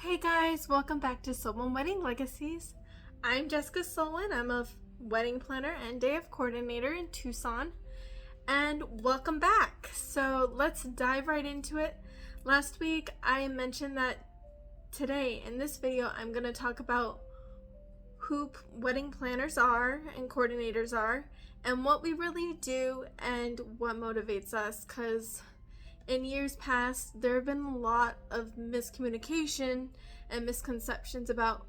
Hey guys, welcome back to Solewin Wedding Legacies. I'm Jessica Solewin. I'm a wedding planner and day of coordinator in Tucson. And welcome back. So let's dive right into it. Last week I mentioned that today in this video I'm going to talk about who wedding planners are and coordinators are and what we really do and what motivates us, because in years past, there have been a lot of miscommunication and misconceptions about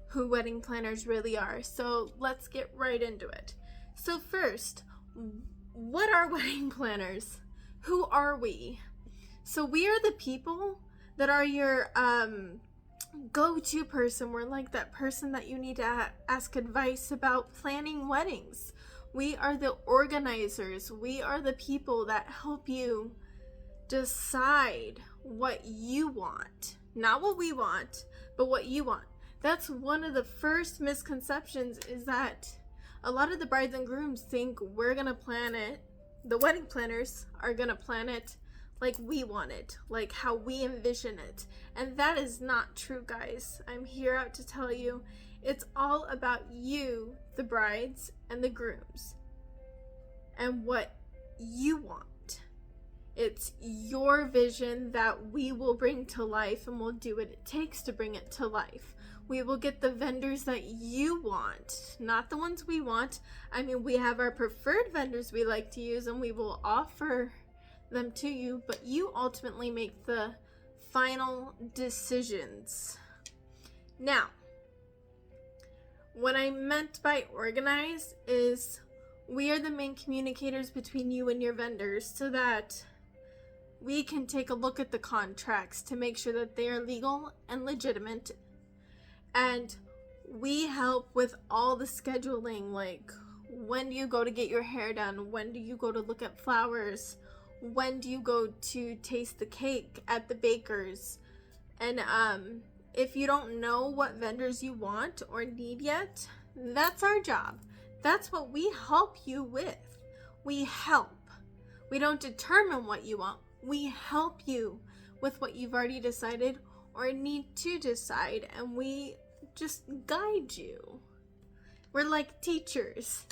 who wedding planners really are. So let's get right into it. So first, what are wedding planners? Who are we? So we are the people that are your go-to person. We're like that person that you need to ask advice about planning weddings. We are the organizers. We are the people that help you decide what you want, not what we want, but what you want. That's one of the first misconceptions, is that a lot of the brides and grooms think we're gonna plan it, the wedding planners are gonna plan it like we want it, like how we envision it. And that is not true, guys. I'm here out to tell you it's all about you, the brides and the grooms, and what you want. It's your vision that we will bring to life, and we'll do what it takes to bring it to life. We will get the vendors that you want, not the ones we want. I mean, we have our preferred vendors we like to use, and we will offer them to you, but you ultimately make the final decisions. Now, what I meant by organized is we are the main communicators between you and your vendors, so that we can take a look at the contracts to make sure that they are legal and legitimate. And we help with all the scheduling, like when do you go to get your hair done? When do you go to look at flowers? When do you go to taste the cake at the baker's? And if you don't know what vendors you want or need yet, that's our job. That's what we help you with. We help. We don't determine what you want. We help you with what you've already decided or need to decide, and we just guide you. We're like teachers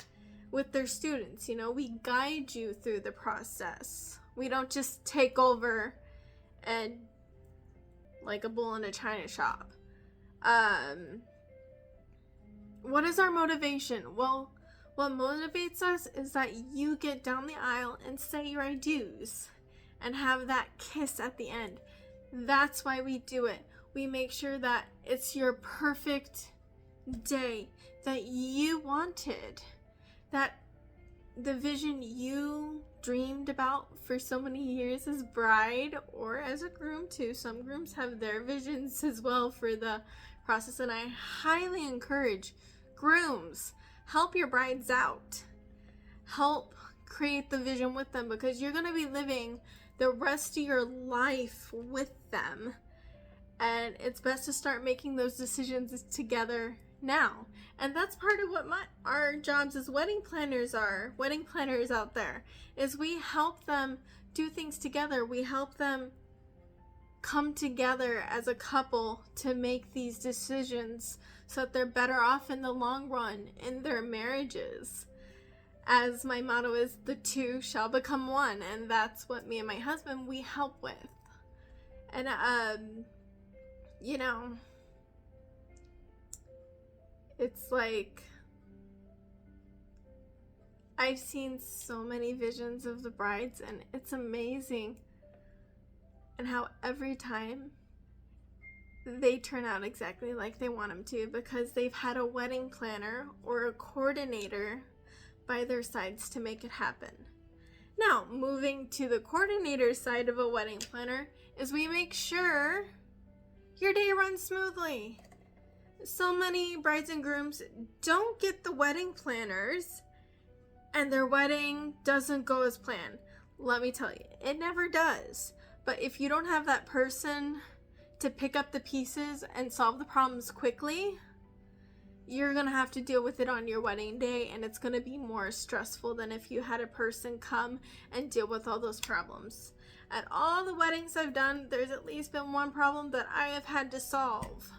with their students, we guide you through the process. We don't just take over and like a bull in a china shop. What is our motivation? Well, what motivates us is that you get down the aisle and say your I do's and have that kiss at the end. That's why we do it. We make sure that it's your perfect day that you wanted, that the vision you dreamed about for so many years as bride or as a groom too. Some grooms have their visions as well for the process, and I highly encourage grooms, help your brides out. Help create the vision with them, because you're going to be living the rest of your life with them, and it's best to start making those decisions together now. And that's part of what our jobs as wedding planners are, wedding planners out there, is we help them do things together. We help them come together as a couple to make these decisions so that they're better off in the long run in their marriages. As my motto is, the two shall become one, and that's what me and my husband, we help with. And it's like I've seen so many visions of the brides, and it's amazing, and how every time they turn out exactly like they want them to, because they've had a wedding planner or a coordinator by their sides to make it happen. Now, moving to the coordinator side of a wedding planner is we make sure your day runs smoothly. So many brides and grooms don't get the wedding planners and their wedding doesn't go as planned. Let me tell you, it never does. But if you don't have that person to pick up the pieces and solve the problems quickly, you're gonna have to deal with it on your wedding day, and it's gonna be more stressful than if you had a person come and deal with all those problems. At all the weddings I've done, there's at least been one problem that I have had to solve,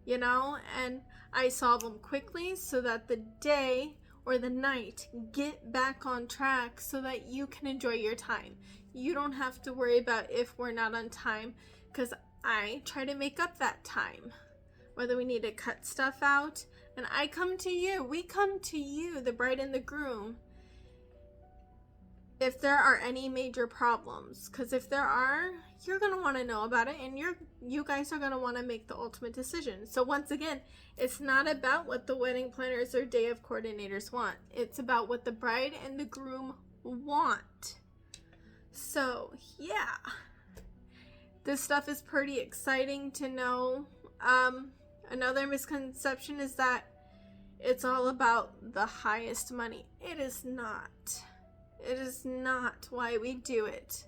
and I solve them quickly so that the day or the night get back on track so that you can enjoy your time. You don't have to worry about if we're not on time, because I try to make up that time, whether we need to cut stuff out. And we come to you, the bride and the groom, if there are any major problems, because if there are, you're going to want to know about it, and you guys are going to want to make the ultimate decision. So once again, it's not about what the wedding planners or day of coordinators want. It's about what the bride and the groom want. So yeah, this stuff is pretty exciting to know. Another misconception is that it's all about the highest money. It is not. It is not why we do it.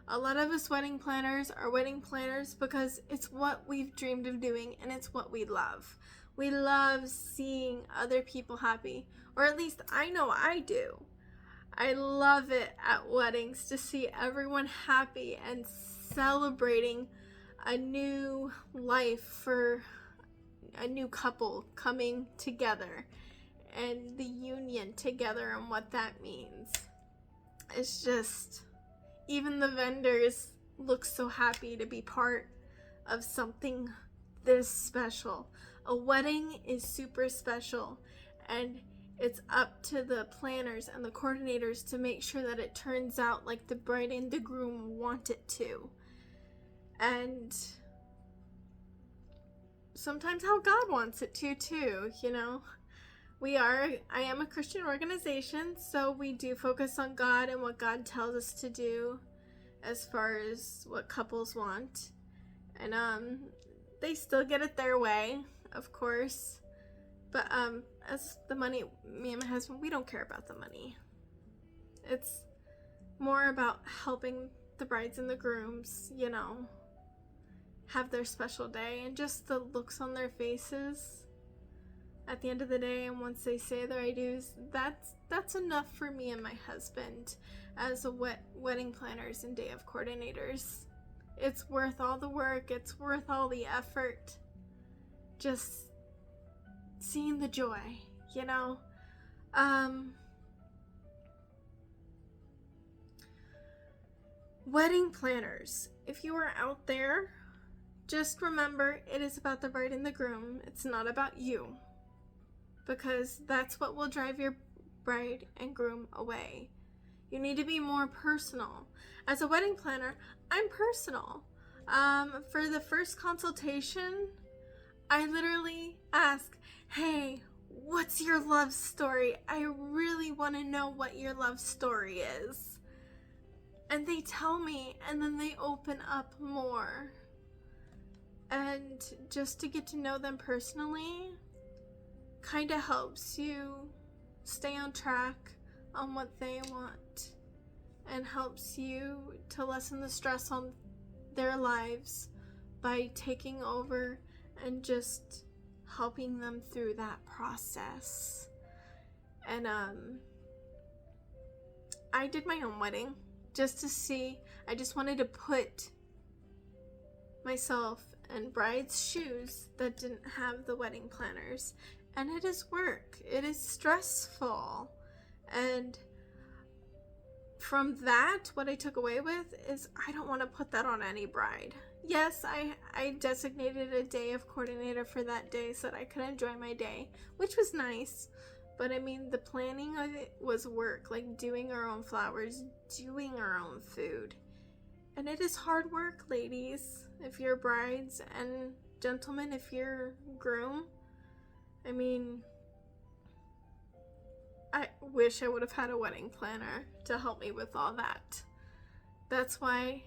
A lot of us wedding planners are wedding planners because it's what we've dreamed of doing, and it's what we love. We love seeing other people happy, or at least I know I do. I love it at weddings to see everyone happy and celebrating a new life for a new couple coming together, and the union together, and what that means. It's just, even the vendors look so happy to be part of something this special. A wedding is super special, and it's up to the planners and the coordinators to make sure that it turns out like the bride and the groom want it to. And sometimes how God wants it to too, I am a Christian organization, so we do focus on God and what God tells us to do as far as what couples want. And they still get it their way, of course. But as the money, me and my husband, we don't care about the money. It's more about helping the brides and the grooms, have their special day, and just the looks on their faces at the end of the day, and once they say their I do's, that's enough for me and my husband as a wedding planners and day of coordinators. It's worth all the work, it's worth all the effort, just seeing the joy, Wedding planners, if you are out there, just remember it is about the bride and the groom. It's not about you, because that's what will drive your bride and groom away. You need to be more personal. As a wedding planner, I'm personal. For the first consultation, I literally ask, hey, what's your love story? I really want to know what your love story is. And they tell me, and then they open up more. And just to get to know them personally kind of helps you stay on track on what they want, and helps you to lessen the stress on their lives by taking over and just helping them through that process. And I did my own wedding just to see. I just wanted to put myself in bride's shoes that didn't have the wedding planners. And it is work. It is stressful. And from that, what I took away with is I don't want to put that on any bride. Yes, I designated a day of coordinator for that day so that I could enjoy my day, which was nice. But I mean, the planning of it was work, like doing our own flowers, doing our own food. And it is hard work, ladies, if you're brides, and gentlemen, if you're groom. I mean, I wish I would have had a wedding planner to help me with all that. That's why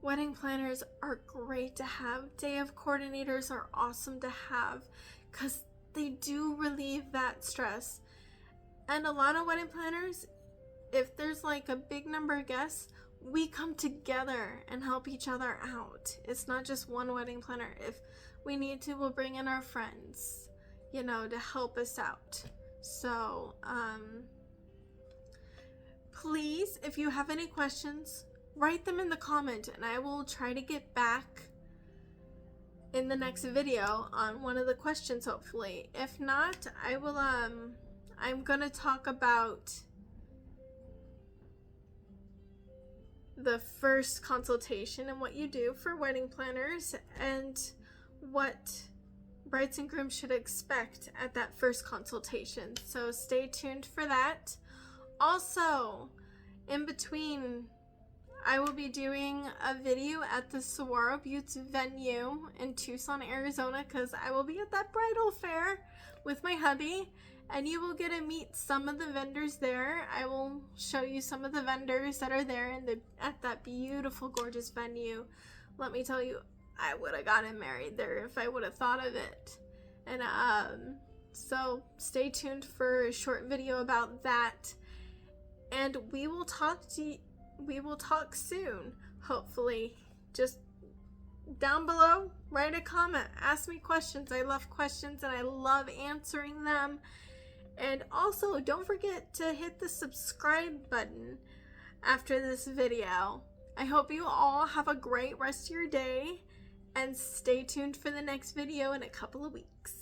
wedding planners are great to have. Day of coordinators are awesome to have, because they do relieve that stress. And a lot of wedding planners, if there's like a big number of guests, we come together and help each other out. It's not just one wedding planner. If we need to, we'll bring in our friends. you know, to help us out. So, please, if you have any questions, write them in the comment and I will try to get back in the next video on one of the questions, hopefully. If not, I will, I'm gonna talk about the first consultation and what you do for wedding planners and what brides and grooms should expect at that first consultation. So stay tuned for that. Also, in between, I will be doing a video at the Saguaro Buttes venue in Tucson, Arizona, because I will be at that bridal fair with my hubby, and you will get to meet some of the vendors there. I will show you some of the vendors that are there at that beautiful, gorgeous venue. Let me tell you, I would have gotten married there if I would have thought of it. And so stay tuned for a short video about that. And we will talk soon, hopefully. Just down below, write a comment, ask me questions. I love questions and I love answering them. And also, don't forget to hit the subscribe button after this video. I hope you all have a great rest of your day and stay tuned for the next video in a couple of weeks.